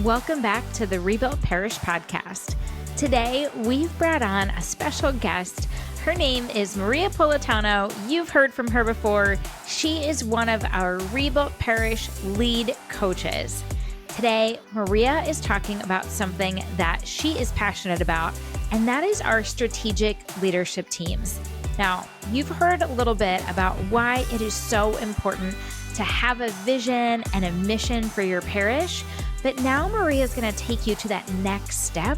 Welcome back to the Rebuilt Parish Podcast. Today, we've brought on a special guest. Her name is Maria Politano. You've heard from her before. She is one of our Rebuilt Parish lead coaches. Today, Maria is talking about something that she is passionate about, and that is our strategic leadership teams. Now, you've heard a little bit about why it is so important to have a vision and a mission for your parish, but now Maria is going to take you to that next step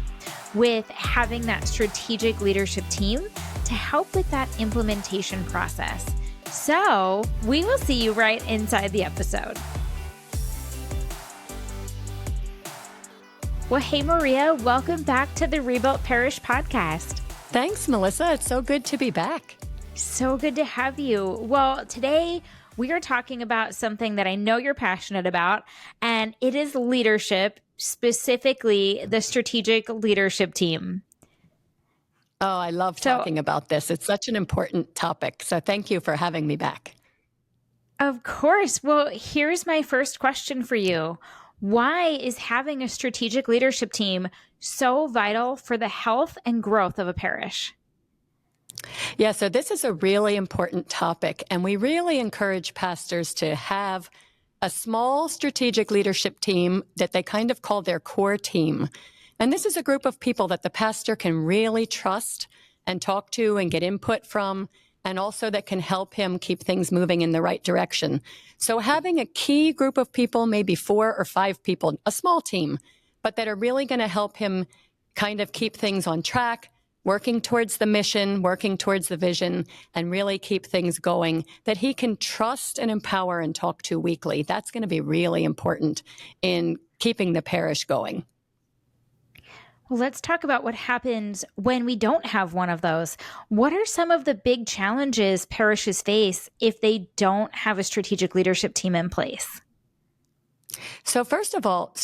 with having that strategic leadership team to help with that implementation process. So we will see you right inside the episode. Well, hey, Maria, welcome back to the Rebuilt Parish Podcast. Thanks, Melissa. It's so good to be back. So good to have you. Well, today we are talking about something that I know you're passionate about, and it is leadership, specifically the strategic leadership team. Oh, I love talking about this. It's such an important topic. So thank you for having me back. Of course. Well, here's my first question for you. Why is having a strategic leadership team so vital for the health and growth of a parish? Yeah, so this is a really important topic, and we really encourage pastors to have a small strategic leadership team that they kind of call their core team. And this is a group of people that the pastor can really trust and talk to and get input from, and also that can help him keep things moving in the right direction. So having a key group of people, maybe 4 or 5 people, a small team, but that are really going to help him kind of keep things on track, working towards the mission, working towards the vision, and really keep things going that he can trust and empower and talk to weekly. That's going to be really important in keeping the parish going. Well, let's talk about what happens when we don't have one of those. What are some of the big challenges parishes face if they don't have a strategic leadership team in place? So first of all,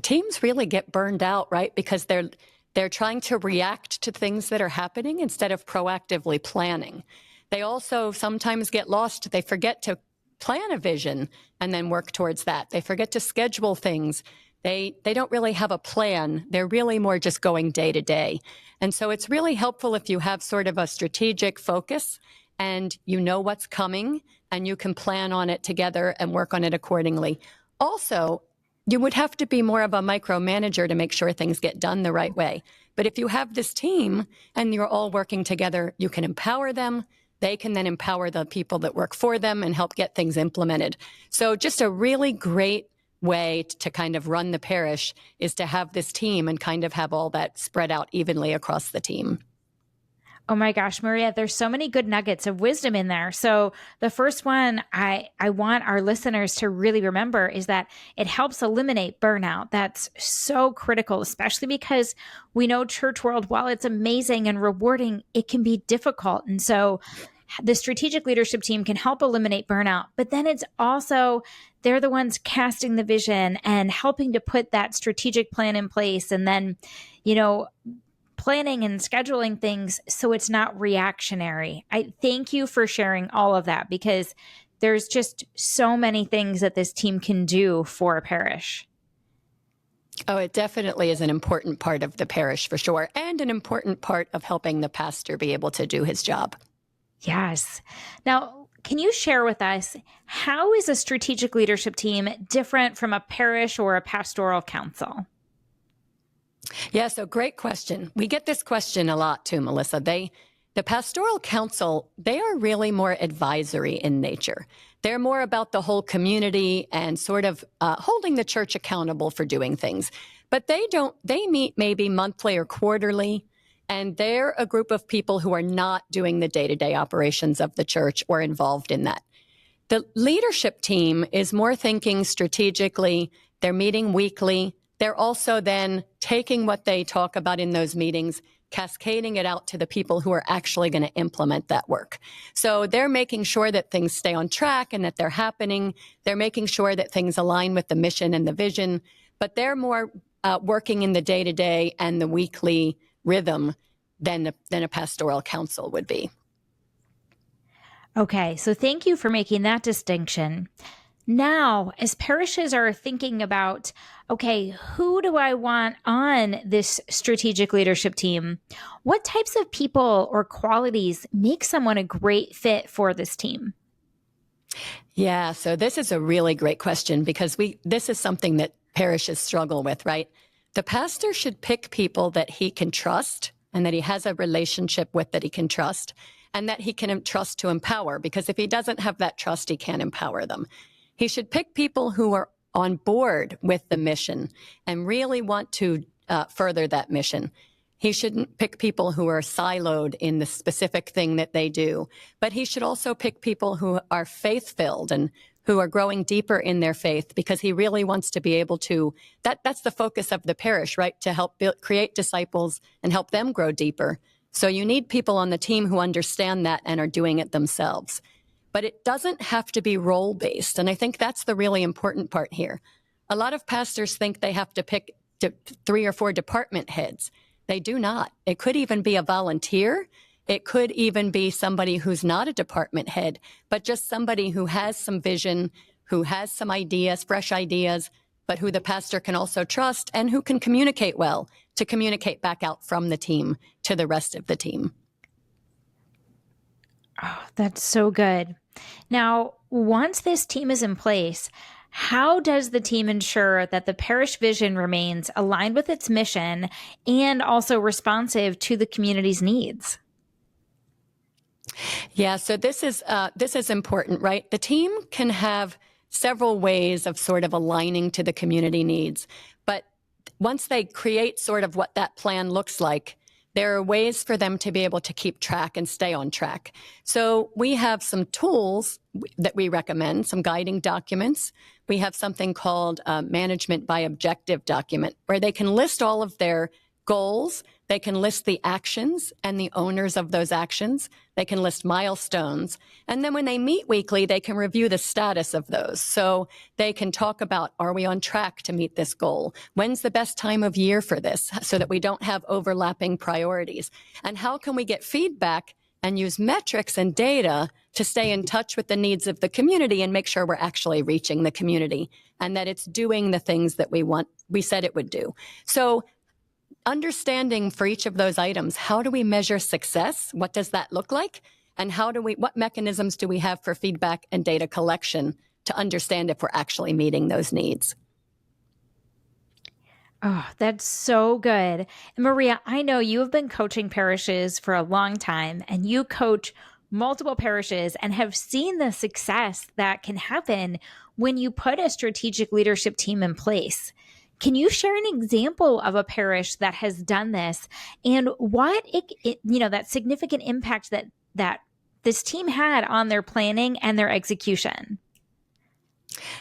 teams really get burned out, right? Because they're trying to react to things that are happening instead of proactively planning. They also sometimes get lost. They forget to plan a vision and then work towards that. They forget to schedule things. They don't really have a plan. They're really more just going day to day. And so it's really helpful if you have sort of a strategic focus and you know what's coming and you can plan on it together and work on it accordingly. Also, you would have to be more of a micromanager to make sure things get done the right way. But if you have this team and you're all working together, you can empower them. They can then empower the people that work for them and help get things implemented. So just a really great way to kind of run the parish is to have this team and kind of have all that spread out evenly across the team. Oh my gosh, Maria, there's so many good nuggets of wisdom in there. So the first one I want our listeners to really remember is that it helps eliminate burnout. That's so critical, especially because we know church world, while it's amazing and rewarding, it can be difficult. And so the strategic leadership team can help eliminate burnout, but then it's also, they're the ones casting the vision and helping to put that strategic plan in place. And then, planning and scheduling things so it's not reactionary. I thank you for sharing all of that because there's just so many things that this team can do for a parish. Oh, it definitely is an important part of the parish for sure, and an important part of helping the pastor be able to do his job. Yes. Now, can you share with us, how is a strategic leadership team different from a parish or a pastoral council? Yeah, so great question. We get this question a lot too, Melissa. The pastoral council, they are really more advisory in nature. They're more about the whole community and sort of holding the church accountable for doing things. But they meet maybe monthly or quarterly, and they're a group of people who are not doing the day-to-day operations of the church or involved in that. The leadership team is more thinking strategically. They're meeting weekly. They're also then taking what they talk about in those meetings, cascading it out to the people who are actually going to implement that work. So they're making sure that things stay on track and that they're happening. They're making sure that things align with the mission and the vision, but they're more working in the day-to-day and the weekly rhythm than a pastoral council would be. Okay, so thank you for making that distinction. Now, as parishes are thinking about, okay, who do I want on this strategic leadership team? What types of people or qualities make someone a great fit for this team? Yeah, so this is a really great question because this is something that parishes struggle with, right? The pastor should pick people that he can trust and that he has a relationship with that he can trust and that he can trust to empower, because if he doesn't have that trust, he can't empower them. He should pick people who are on board with the mission and really want to further that mission. He shouldn't pick people who are siloed in the specific thing that they do, but he should also pick people who are faith-filled and who are growing deeper in their faith, because he really wants to be able to, that's the focus of the parish, right? To help create disciples and help them grow deeper. So you need people on the team who understand that and are doing it themselves. But it doesn't have to be role-based, and I think that's the really important part here. A lot of pastors think they have to pick 3 or 4 department heads. They do not. It could even be a volunteer. It could even be somebody who's not a department head, but just somebody who has some vision, who has some ideas, fresh ideas, but who the pastor can also trust and who can communicate well to communicate back out from the team to the rest of the team. Oh, that's so good. Now, once this team is in place, how does the team ensure that the parish vision remains aligned with its mission and also responsive to the community's needs? Yeah, so this is important, right? The team can have several ways of sort of aligning to the community needs, but once they create sort of what that plan looks like, there are ways for them to be able to keep track and stay on track. So we have some tools that we recommend, some guiding documents. We have something called Management by Objective document, where they can list all of their goals. They can list the actions and the owners of those actions. They can list milestones. And then when they meet weekly, they can review the status of those. So they can talk about, are we on track to meet this goal? When's the best time of year for this so that we don't have overlapping priorities? And how can we get feedback and use metrics and data to stay in touch with the needs of the community and make sure we're actually reaching the community and that it's doing the things that we said it would do. So understanding for each of those items, how do we measure success? What does that look like? And what mechanisms do we have for feedback and data collection to understand if we're actually meeting those needs? Oh, that's so good. And Maria, I know you have been coaching parishes for a long time and you coach multiple parishes and have seen the success that can happen when you put a strategic leadership team in place. Can you share an example of a parish that has done this and what that significant impact that this team had on their planning and their execution?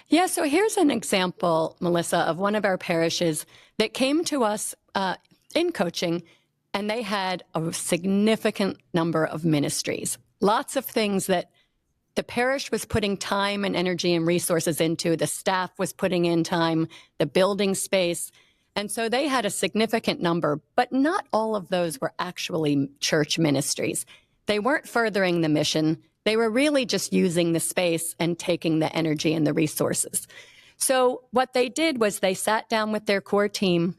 Yeah, so here's an example, Melissa, of one of our parishes that came to us in coaching, and they had a significant number of ministries, lots of things that the parish was putting time and energy and resources into, the staff was putting in time, the building space. And so they had a significant number, but not all of those were actually church ministries. They weren't furthering the mission. They were really just using the space and taking the energy and the resources. So what they did was they sat down with their core team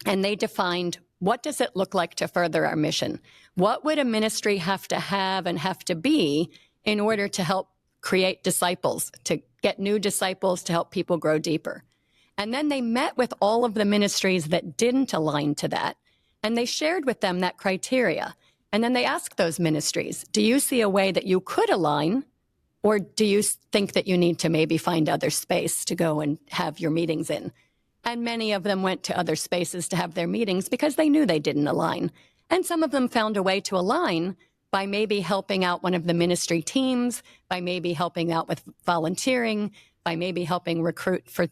and they defined, what does it look like to further our mission? What would a ministry have to have and have to be in order to help create disciples, to get new disciples, to help people grow deeper? And then they met with all of the ministries that didn't align to that, and they shared with them that criteria. And then they asked those ministries, do you see a way that you could align, or do you think that you need to maybe find other space to go and have your meetings in? And many of them went to other spaces to have their meetings because they knew they didn't align. And some of them found a way to align by maybe helping out one of the ministry teams, by maybe helping out with volunteering, by maybe helping recruit for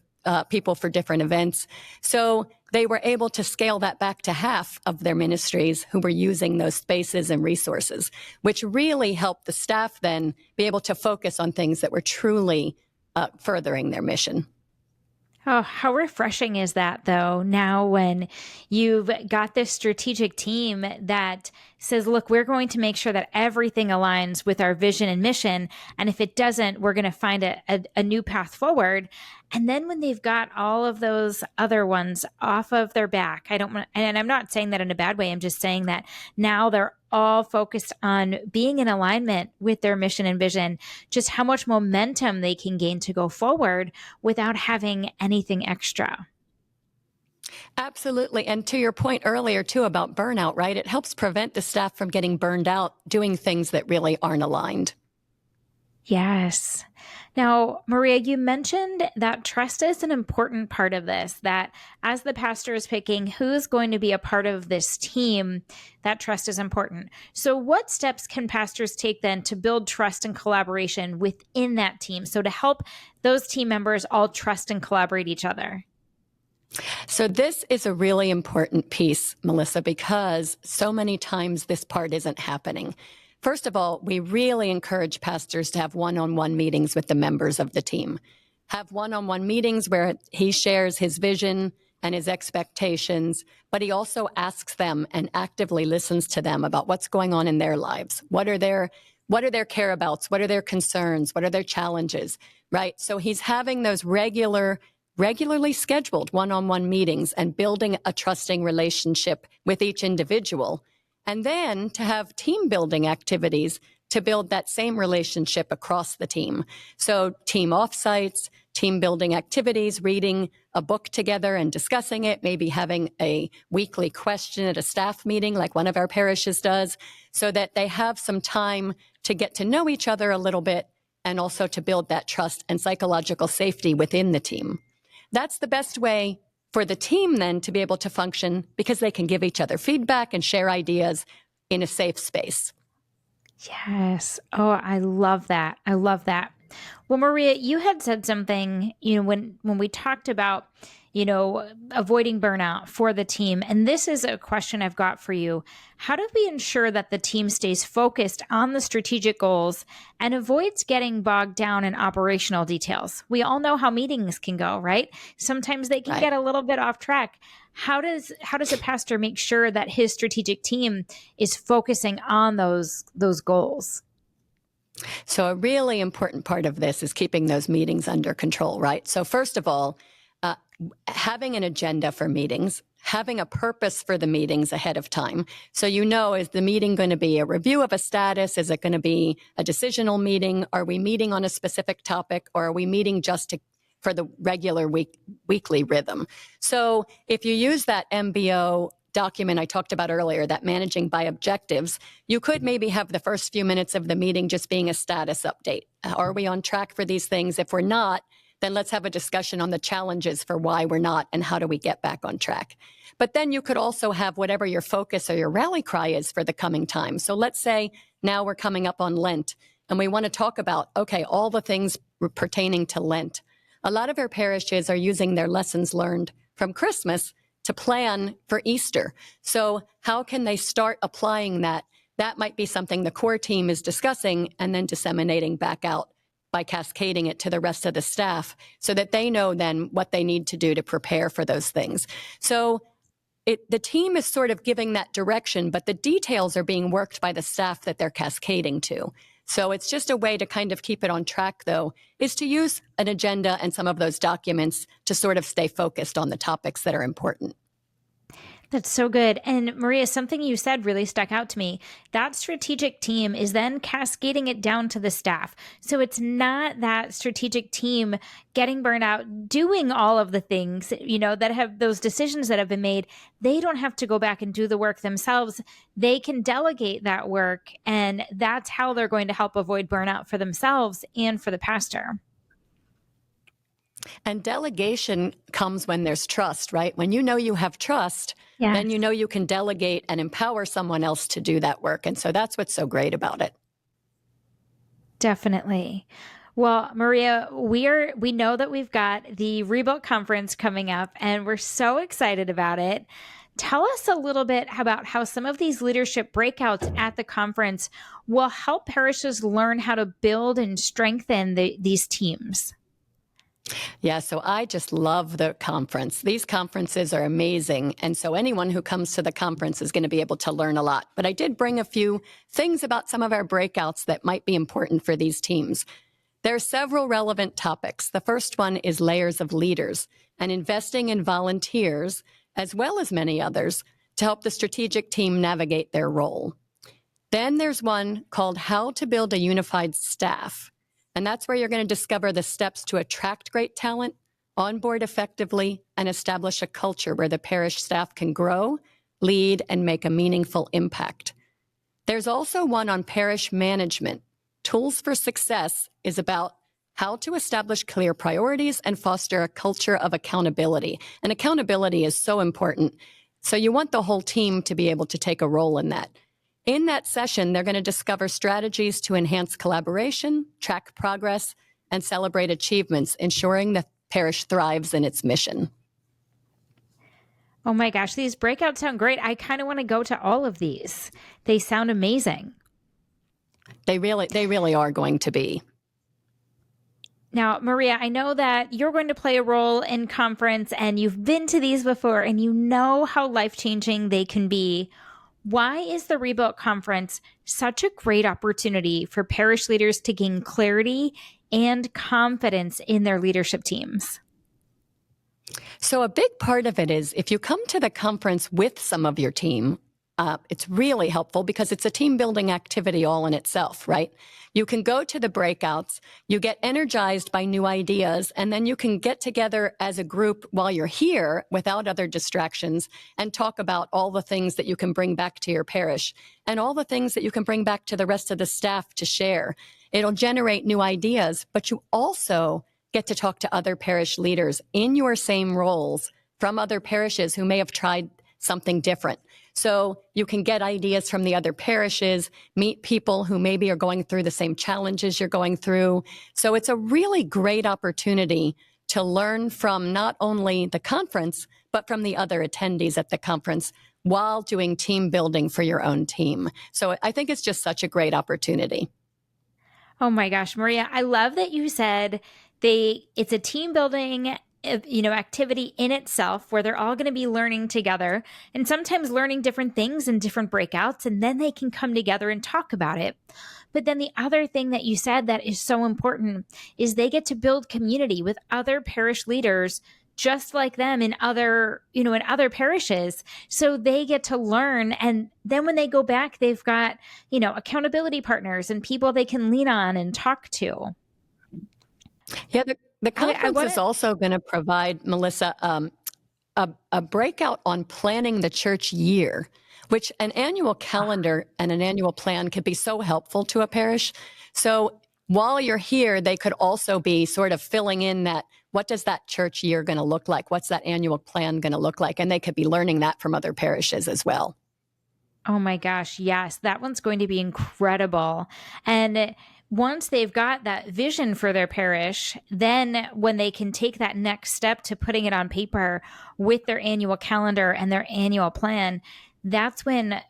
people for different events. So they were able to scale that back to half of their ministries who were using those spaces and resources, which really helped the staff then be able to focus on things that were truly furthering their mission. Oh, how refreshing is that, though, now when you've got this strategic team that says, look, we're going to make sure that everything aligns with our vision and mission. And if it doesn't, we're going to find a new path forward. And then when they've got all of those other ones off of their back, and I'm not saying that in a bad way. I'm just saying that now they're all focused on being in alignment with their mission and vision, just how much momentum they can gain to go forward without having anything extra. Absolutely. And to your point earlier, too, about burnout, right? It helps prevent the staff from getting burned out doing things that really aren't aligned. Yes. Now, Maria, you mentioned that trust is an important part of this, that as the pastor is picking who's going to be a part of this team, that trust is important. So what steps can pastors take then to build trust and collaboration within that team? So to help those team members all trust and collaborate each other? So this is a really important piece, Melissa, because so many times this part isn't happening. First of all, we really encourage pastors to have one-on-one meetings with the members of the team. Have one-on-one meetings where he shares his vision and his expectations, but he also asks them and actively listens to them about what's going on in their lives. What are their careabouts? What are their concerns? What are their challenges, right? So he's having those regularly scheduled one-on-one meetings and building a trusting relationship with each individual. And then to have team building activities to build that same relationship across the team. So team offsites, team building activities, reading a book together and discussing it, maybe having a weekly question at a staff meeting like one of our parishes does, so that they have some time to get to know each other a little bit and also to build that trust and psychological safety within the team. That's the best way for the team then to be able to function because they can give each other feedback and share ideas in a safe space. Yes. Oh, I love that. I love that. Well, Maria, you had said something, when we talked about, avoiding burnout for the team. And this is a question I've got for you. How do we ensure that the team stays focused on the strategic goals and avoids getting bogged down in operational details? We all know how meetings can go, right? Sometimes they can get a little bit off track. How does a pastor make sure that his strategic team is focusing on those goals? So a really important part of this is keeping those meetings under control, right? So first of all, having an agenda for meetings, having a purpose for the meetings ahead of time. So is the meeting going to be a review of a status? Is it going to be a decisional meeting? Are we meeting on a specific topic, or are we meeting just for the regular weekly rhythm? So if you use that MBO document I talked about earlier, that managing by objectives, you could maybe have the first few minutes of the meeting just being a status update. Are we on track for these things? If we're not, then let's have a discussion on the challenges for why we're not and how do we get back on track. But then you could also have whatever your focus or your rally cry is for the coming time. So let's say now we're coming up on Lent and we want to talk about, all the things pertaining to Lent. A lot of our parishes are using their lessons learned from Christmas to plan for Easter. So how can they start applying that? That might be something the core team is discussing and then disseminating back out by cascading it to the rest of the staff so that they know then what they need to do to prepare for those things. So the team is sort of giving that direction, but the details are being worked by the staff that they're cascading to. So it's just a way to kind of keep it on track, though, is to use an agenda and some of those documents to sort of stay focused on the topics that are important. That's so good. And Maria, something you said really stuck out to me. That strategic team is then cascading it down to the staff. So it's not that strategic team getting burned out, doing all of the things, that have those decisions that have been made. They don't have to go back and do the work themselves. They can delegate that work. And that's how they're going to help avoid burnout for themselves and for the pastor. And delegation comes when there's trust, right? When you have trust, then you can delegate and empower someone else to do that work. And so that's what's so great about it. Definitely. Well, Maria, we know that we've got the Rebuilt Conference coming up, and we're so excited about it. Tell us a little bit about how some of these leadership breakouts at the conference will help parishes learn how to build and strengthen these teams. Yeah, so I just love the conference. These conferences are amazing. And so anyone who comes to the conference is going to be able to learn a lot. But I did bring a few things about some of our breakouts that might be important for these teams. There are several relevant topics. The first one is layers of leaders and investing in volunteers, as well as many others, to help the strategic team navigate their role. Then there's one called How to Build a Unified Staff. And that's where you're going to discover the steps to attract great talent, onboard effectively, and establish a culture where the parish staff can grow, lead, and make a meaningful impact. There's also one on parish management. Tools for Success is about how to establish clear priorities and foster a culture of accountability. And accountability is so important. So you want the whole team to be able to take a role in that. In that session, they're going to discover strategies to enhance collaboration, track progress, and celebrate achievements, ensuring the parish thrives in its mission. Oh my gosh, these breakouts sound great. I kind of want to go to all of these. They sound amazing. They really are going to be. Now, Maria, I know that you're going to play a role in conference and you've been to these before and you know how life-changing they can be. Why is the Rebuilt Conference such a great opportunity for parish leaders to gain clarity and confidence in their leadership teams? So a big part of it is if you come to the conference with some of your team, it's really helpful because it's a team building activity all in itself, right? You can go to the breakouts, you get energized by new ideas, and then you can get together as a group while you're here without other distractions and talk about all the things that you can bring back to your parish and all the things that you can bring back to the rest of the staff to share. It'll generate new ideas, but you also get to talk to other parish leaders in your same roles from other parishes who may have tried something different. So you can get ideas from the other parishes, meet people who maybe are going through the same challenges you're going through. So it's a really great opportunity to learn from not only the conference, but from the other attendees at the conference while doing team building for your own team. So I think it's just such a great opportunity. Oh my gosh, Maria, I love that you said it's a team building activity in itself where they're all going to be learning together and sometimes learning different things in different breakouts, and then they can come together and talk about it. But then the other thing that you said that is so important is they get to build community with other parish leaders just like them in other parishes. So they get to learn. And then when they go back, they've got, accountability partners and people they can lean on and talk to. Yeah, the conference is also going to provide, Melissa, a breakout on planning the church year, which an annual calendar and an annual plan could be so helpful to a parish. So while you're here, they could also be sort of filling in that, what does that church year going to look like? What's that annual plan going to look like? And they could be learning that from other parishes as well. Oh my gosh, yes, that one's going to be incredible. And once they've got that vision for their parish, then when they can take that next step to putting it on paper with their annual calendar and their annual plan, that's when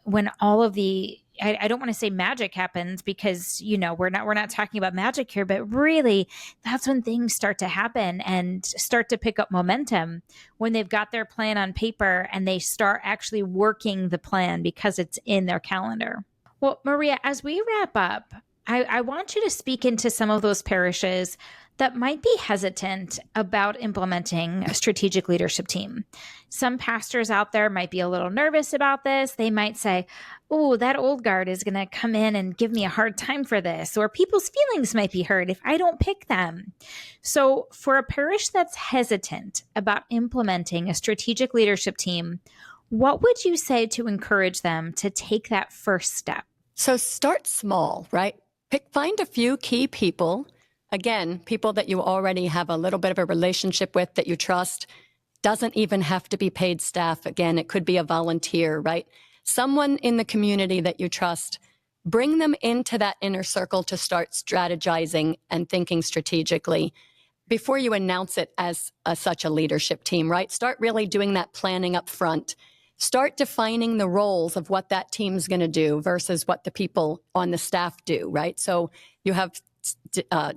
all of the, I don't want to say magic happens because, we're not talking about magic here, but really that's when things start to happen and start to pick up momentum when they've got their plan on paper and they start actually working the plan because it's in their calendar. Well, Maria, as we wrap up, I want you to speak into some of those parishes that might be hesitant about implementing a strategic leadership team. Some pastors out there might be a little nervous about this. They might say, oh, that old guard is going to come in and give me a hard time for this, or people's feelings might be hurt if I don't pick them. So for a parish that's hesitant about implementing a strategic leadership team, what would you say to encourage them to take that first step? So start small, right? Find a few key people. Again, people that you already have a little bit of a relationship with that you trust. Doesn't even have to be paid staff. Again, it could be a volunteer, right? Someone in the community that you trust. Bring them into that inner circle to start strategizing and thinking strategically before you announce it as such a leadership team, right? Start really doing that planning up front. Start defining the roles of what that team's going to do versus what the people on the staff do, right? So you have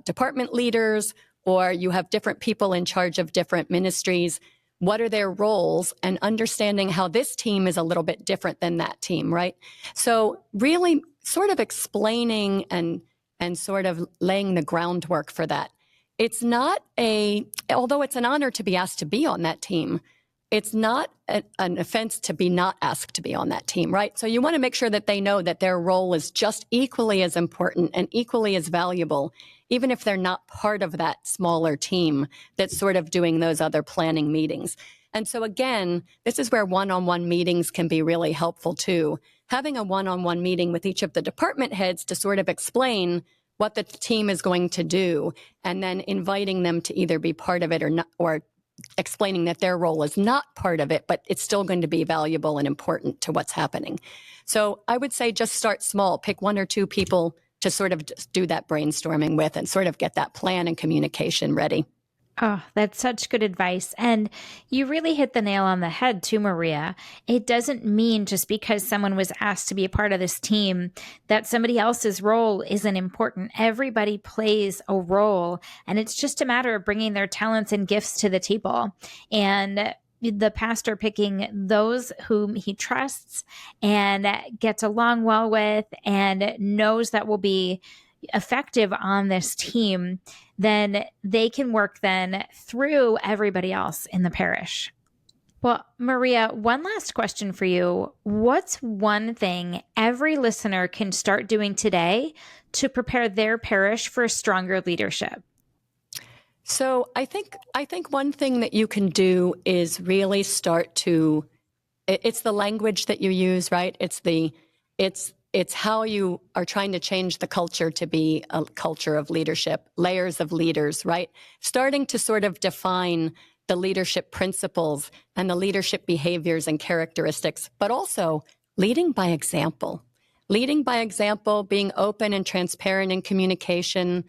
department leaders or you have different people in charge of different ministries. What are their roles, and understanding how this team is a little bit different than that team, right? So really sort of explaining and sort of laying the groundwork for that. It's not although it's an honor to be asked to be on that team, it's not an offense to be not asked to be on that team, right? So you want to make sure that they know that their role is just equally as important and equally as valuable, even if they're not part of that smaller team that's sort of doing those other planning meetings. And so again, this is where one-on-one meetings can be really helpful too. Having a one-on-one meeting with each of the department heads to sort of explain what the team is going to do, and then inviting them to either be part of it or not, or explaining that their role is not part of it, but it's still going to be valuable and important to what's happening. So I would say just start small. Pick one or two people to sort of just do that brainstorming with and sort of get that plan and communication ready. Oh, that's such good advice. And you really hit the nail on the head too, Maria. It doesn't mean just because someone was asked to be a part of this team that somebody else's role isn't important. Everybody plays a role, and it's just a matter of bringing their talents and gifts to the table. And the pastor picking those whom he trusts and gets along well with and knows that will be effective on this team, then they can work then through everybody else in the parish. Well, Maria, one last question for you. What's one thing every listener can start doing today to prepare their parish for stronger leadership? So I think one thing that you can do is really start to, it's the language that you use, right? It's how you are trying to change the culture to be a culture of leadership, layers of leaders, right? Starting to sort of define the leadership principles and the leadership behaviors and characteristics, but also leading by example. Leading by example, being open and transparent in communication,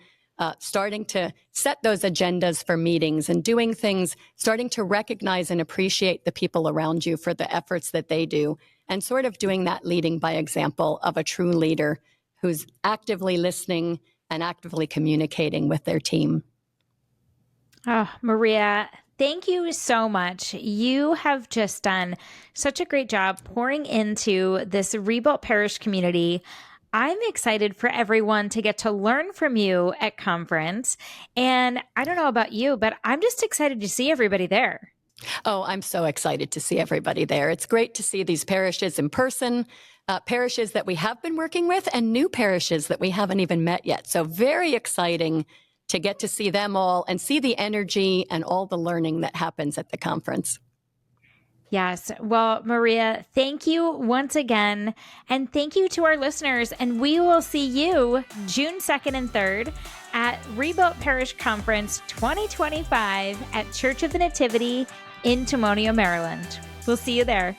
starting to set those agendas for meetings and doing things, starting to recognize and appreciate the people around you for the efforts that they do, and sort of doing that leading by example of a true leader who's actively listening and actively communicating with their team. Oh, Maria, thank you so much. You have just done such a great job pouring into this Rebuilt Parish community. I'm excited for everyone to get to learn from you at conference. And I don't know about you, but I'm just excited to see everybody there. Oh, I'm so excited to see everybody there. It's great to see these parishes in person, parishes that we have been working with and new parishes that we haven't even met yet. So very exciting to get to see them all and see the energy and all the learning that happens at the conference. Yes. Well, Maria, thank you once again. And thank you to our listeners. And we will see you June 2nd and 3rd at Rebuilt Parish Conference 2025 at Church of the Nativity in Timonio, Maryland. We'll see you there.